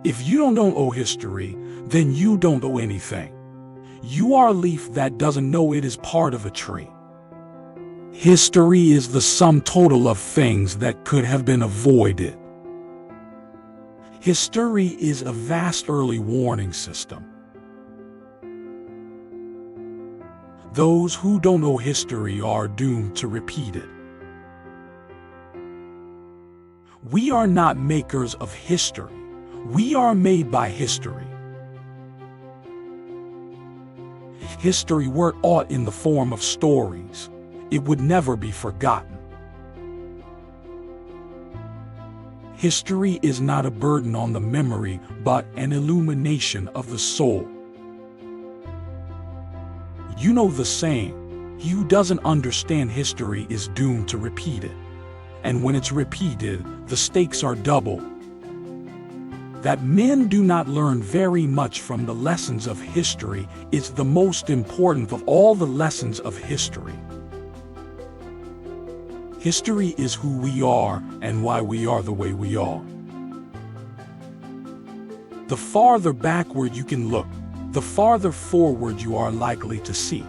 If you don't know history, then you don't know anything. You are a leaf that doesn't know it is part of a tree. History is the sum total of things that could have been avoided. History is a vast early warning system. Those who don't know history are doomed to repeat it. We are not makers of history. We are made by history. History were taught in the form of stories. It would never be forgotten. History is not a burden on the memory, but an illumination of the soul. You know the saying, he who doesn't understand history is doomed to repeat it. And when it's repeated, the stakes are double. That men do not learn very much from the lessons of history is the most important of all the lessons of history. History is who we are and why we are the way we are. The farther backward you can look, the farther forward you are likely to see.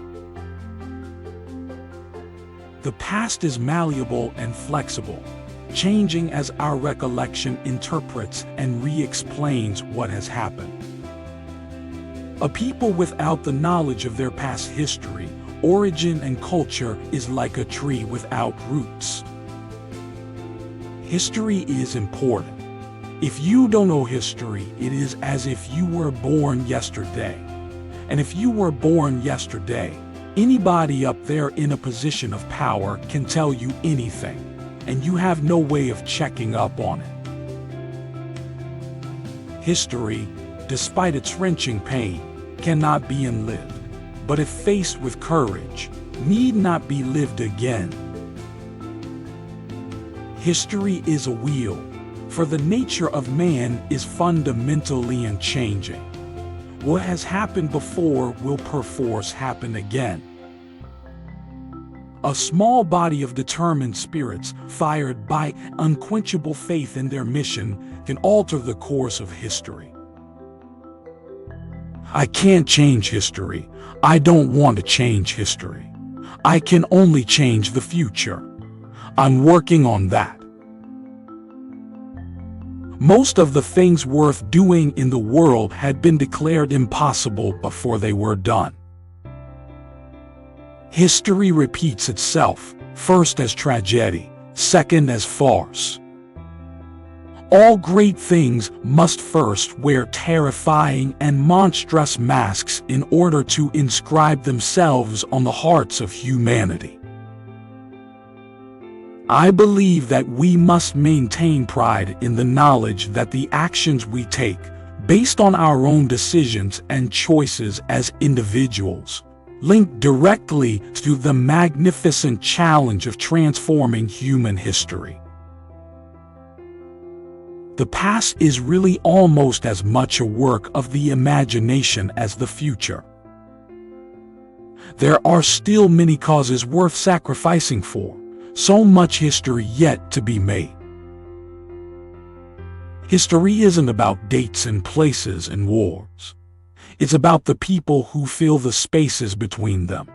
The past is malleable and flexible, changing as our recollection interprets and re-explains what has happened. A people without the knowledge of their past history, origin, and culture is like a tree without roots. History is important. If you don't know history, it is as if you were born yesterday. And if you were born yesterday, anybody up there in a position of power can tell you anything, and you have no way of checking up on it. History, despite its wrenching pain, cannot be unlived, but if faced with courage, need not be lived again. History is a wheel, for the nature of man is fundamentally unchanging. What has happened before will perforce happen again. A small body of determined spirits, fired by unquenchable faith in their mission, can alter the course of history. I can't change history. I don't want to change history. I can only change the future. I'm working on that. Most of the things worth doing in the world had been declared impossible before they were done. History repeats itself, first as tragedy, second as farce. All great things must first wear terrifying and monstrous masks in order to inscribe themselves on the hearts of humanity. I believe that we must maintain pride in the knowledge that the actions we take, based on our own decisions and choices as individuals, link directly to the magnificent challenge of transforming human history. The past is really almost as much a work of the imagination as the future. There are still many causes worth sacrificing for, so much history yet to be made. History isn't about dates and places and wars. It's about the people who fill the spaces between them.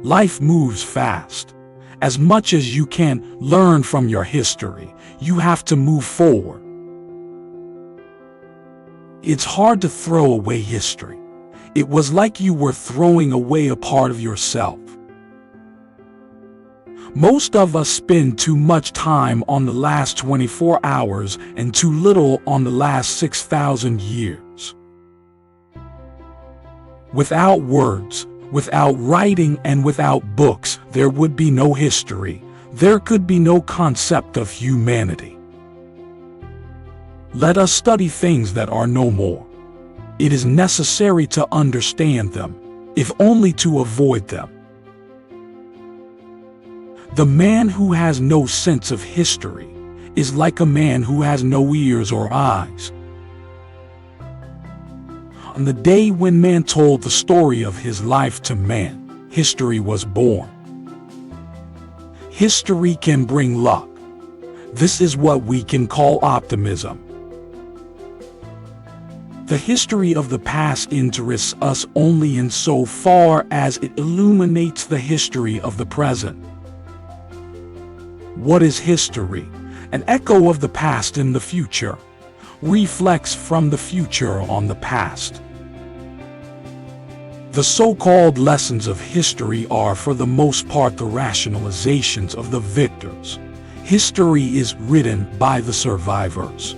Life moves fast. As much as you can learn from your history, you have to move forward. It's hard to throw away history. It was like you were throwing away a part of yourself. Most of us spend too much time on the last 24 hours and too little on the last 6,000 years. Without words, without writing, and without books, there would be no history. There could be no concept of humanity. Let us study things that are no more. It is necessary to understand them, if only to avoid them. The man who has no sense of history is like a man who has no ears or eyes. On the day when man told the story of his life to man, history was born. History can bring luck. This is what we can call optimism. The history of the past interests us only insofar as it illuminates the history of the present. What is history? An echo of the past in the future. Reflects from the future on the past. The so-called lessons of history are for the most part the rationalizations of the victors. History is written by the survivors.